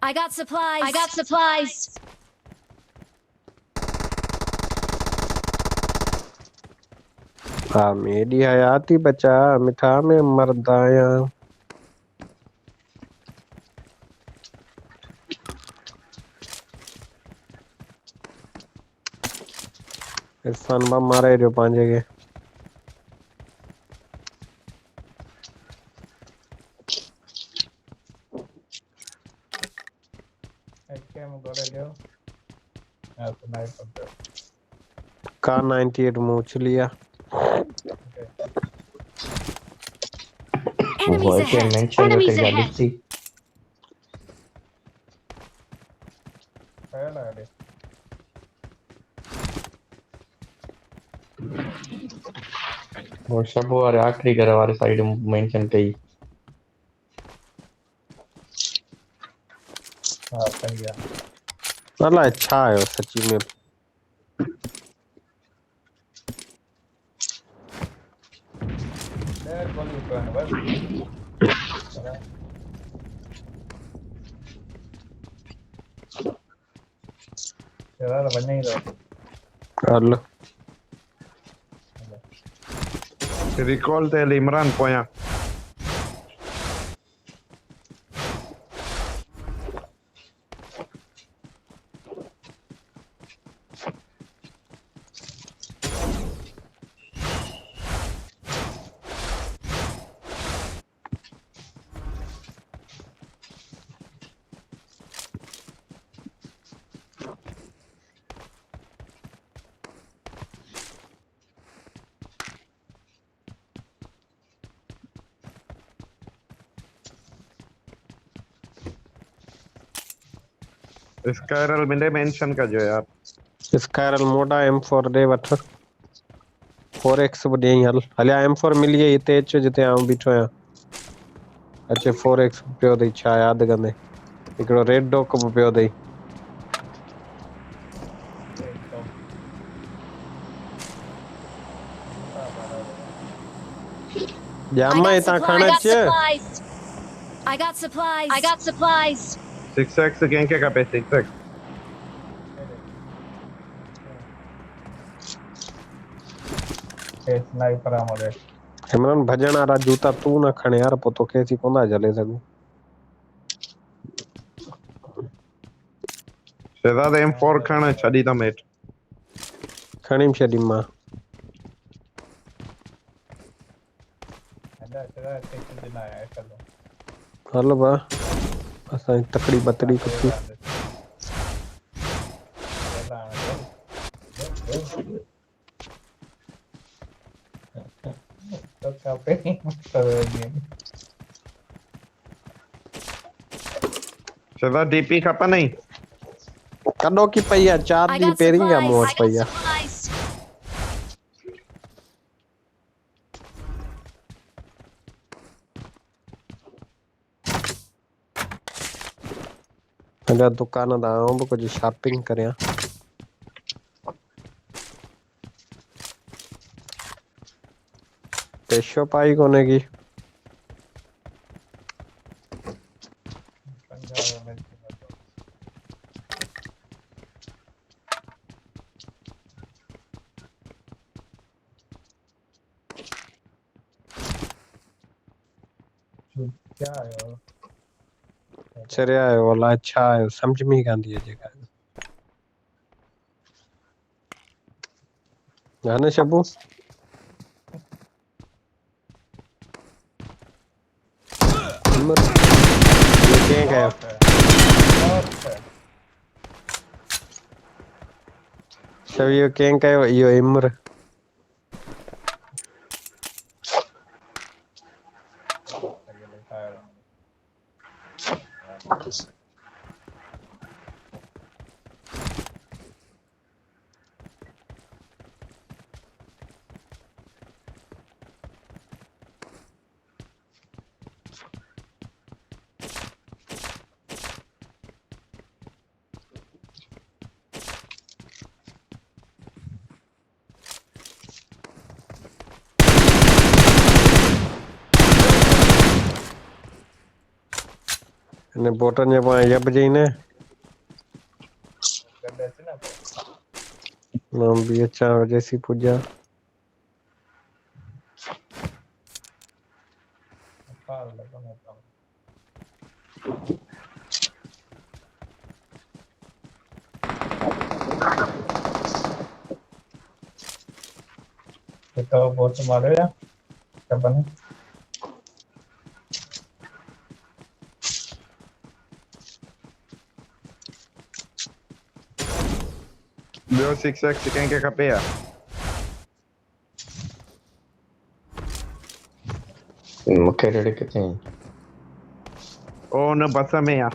I got supplies. I got supplies. मेरी हयाती बचा मिठा में मरदाया। इरफान बम मारे जो पांजे के का 98 मूछ लिया। Enemies ahead. Enemies ahead. वो सब वो आखिरी घर वाले साइड मेंशन कई। अल्लाह अच्छा है सच्ची में। अल्लाह रिकॉल ते इमरान पोया स्काइरल मैंने मेंशन का जो यार स्काइरल मोड़ा M4 दे वठ 4x बढ़िया हल हलिया M4 मिली है इते अच जिते आ बीठो या अच्छे 4x पियो दई छा याद कंदे एकड़ो रेड डॉक पियो दई जामा इता I खाना got चाहिए। supplies. I got supplies. I got supplies. 6x के का पे 6x इमरान भजन वाला जूता तू ना खणे यार पो तो कैसी कोना जले सकू। शहजाद M4 खाना छड़ी ता मेट खणी छडी मां हल बा असां तकड़ी बतड़ी कुत्ती शहजाद डीपी खपा नहीं कदो की पईया 4 I दी got पेरिंग का supplies. मोट I got पईया supplies. अजा दुकान दा आऊं कुछ शॉपिंग करया पेशो पाई कोने की चरिया है वाला अच्छा है समझ में ही गांधी है जगह गाने शबू इमर ये क्या गया सब ये क्या गया यो इमर ने बोटन जे पाए जब जईने नाम भी अच्छा जैसी पूजा तो बहुत मारो या क्या बने ॿियो 6x कंहिंखे खपे या मूंखे रेडी किथे ओ हुन बस में या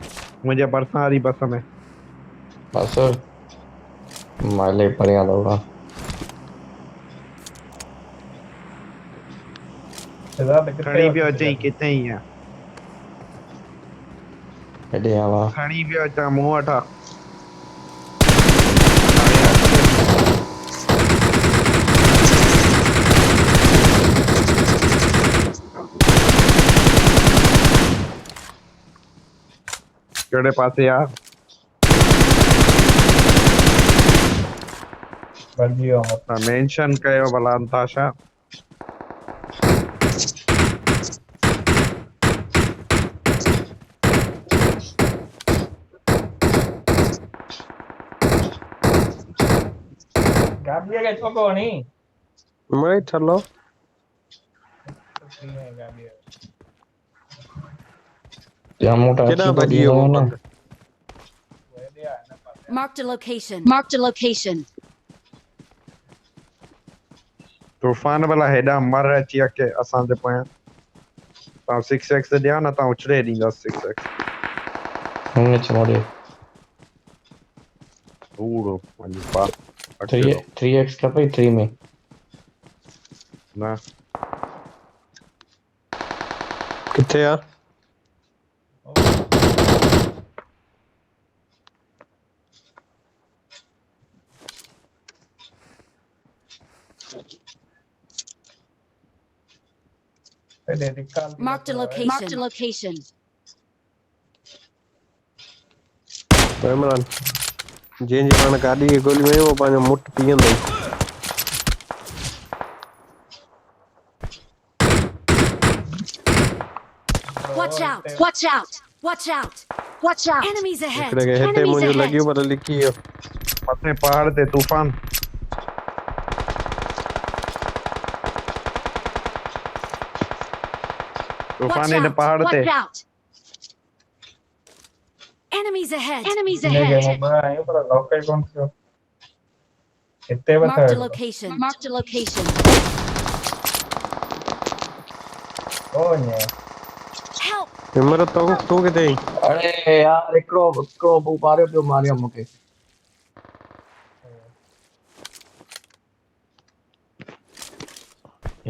मुंहिंजे भरिसां वारी बस में बस माले परियां होगा खणी पियो अचई किथे ई आहे हेॾे आवा खणी पियो अचां मूं वटां कहिड़े पासे यार मेंशन कयो भला अंताशा गाबिया के छोको नहीं मैं चलो या मोटा केड़ा अच्छी भजी बड़ी हो है ना बंद Marked a location. Marked a location. तूफान भला हेॾा मर अची अके असांजे पोयां तव्हां 6x ॾिया न तव्हां उछले ॾींदासीं 6x हमने छोड़े ऊड़ो वञी पा 3x का भाई 3 में न किथे आ Marked a location. Marked a location. Imran जंहिंजी पाण गाॾी खे गोली में वो पंहिंजो मुट पीअंदई Watch out. Watch out. Watch out. Watch out. Enemies ahead. हिकिड़े खे हिते Enemies मुंहिंजो ahead. लॻियो पर लिकी वियो मथे पहाड़ ते तूफान Watch तूफान हिन out. पहाड़ ते Watch out. Enemies ahead. Enemies ahead. Marked a location. Marked a location. Help. Imrat तू किथे आई अरे यार एकड़ो बुपारे पे मारिया मुके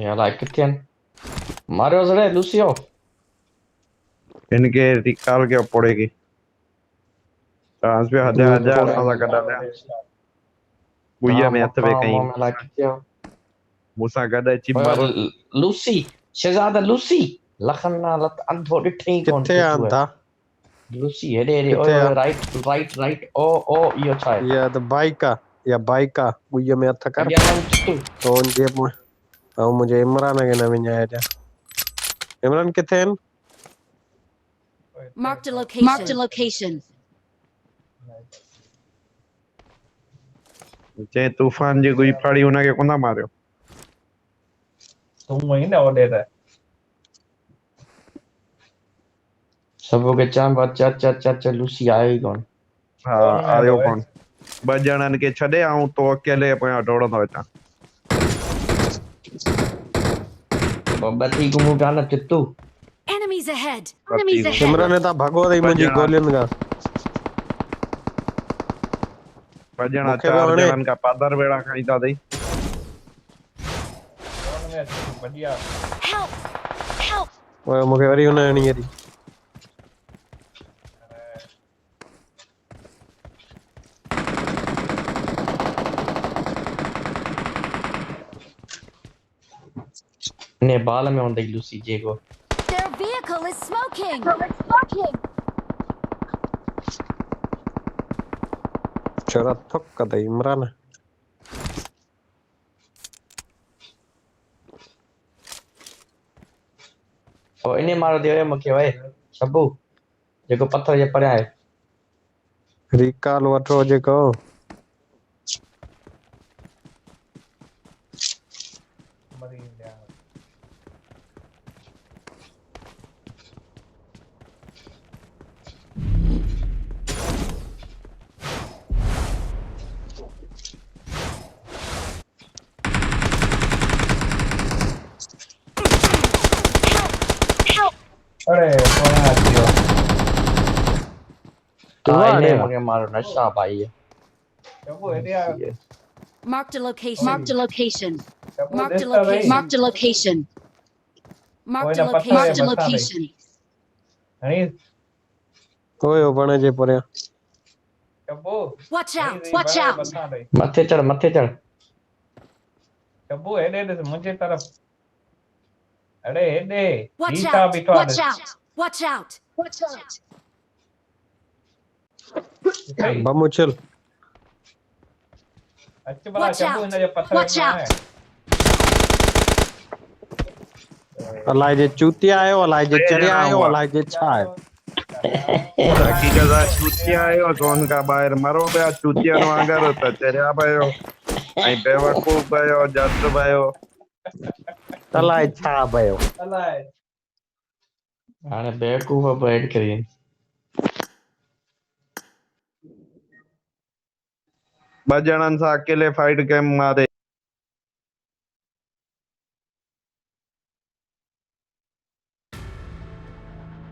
यार लाइक किथे मारियो जरे लूसियो इनके रिकॉल के पड़ेगी चांस पे हजार साला कढा लिया गुइया में हथ वे कहीं लाइक किथे मूंसां गॾु अची मर लूसी शहजादा लूसी लखन लत अंधो ॾिठई कोन किथे आ अंधा लूसी हेॾे हेॾे किथे आ? ओए राइट ओ इहो छा आहे या त बाइक आ या बाइक आ गुइया में हथ कर तो जे ऐं मुंहिंजे इमरान खे न विञाए ॾिया इमरान किथे आहिनि Marked a location. Marked a location. जे तूफान जी गुई फाड़ी हुनखे कोन मारियो तुम वही ना ओडे रहा सबो के चां बात चा लूसी आयो ई कोन हा आयो कोन ॿ ॼणनि खे छॾे ऐं तो अकेले पोयां डोड़ंदो अचां बब्बती गुमू गाना Chittu Enemies ahead. Enemies ahead. Imran तां भॻो अथई मुंहिंजी गोलियुनि खां ॿ ॼणा मूंखे बि 4 हाणे ॼणनि खां पादर वेड़ा खणी था अथई Help. Help. ओए मूंखे वरी हुन हणी अथई ने बाल में होंदई लूसी जेको Their vehicle is smoking. चोरा थक कदे इमरान ओ इने मारो दियो मूंखे ओए शबू जेको पत्थर जे पड़िया आहे रिकॉल वठो जेको अरे कौन दियो इने मूंखे मारो नशा भाई शबू हेॾे आ Marked a location. Marked a location. Shibu Marked a ॾिस त भई location. Marked a location. Marked a हिन पत्थर location. जे Marked a मथां location. हणी ओयो बण जे परे शबू Watch हणी out! री Watch बाहि out! मथां ॾे मथे चढ़ शबू हेॾे ॾिस मुंहिंजे तरफ़ अरे हेॾे Watch ही छा out! बीठो आहे Watch ॾिस out! Watch out! Watch out! ॾिठई बम उछल अच भला Watch शबू out! हिन जे पत्थर Watch में out! आहे अलाए जे चूतिया आयो अलाए जे टे चरिया ॼणा आयो हुआ अलाए जे छा आहे हक़ीक़त आहे चूतिया आहियो सोन खां ॿाहिरि मरो पिया चूतियनि वांगुरु त चरिया पियो ऐं बेवकूफ़ पियो जद पियो अलाए छा भयो अलाए हाणे बेवकूफ़ बैठ करी ॿ ॼणनि सां अकेले फाइट कयमि मारे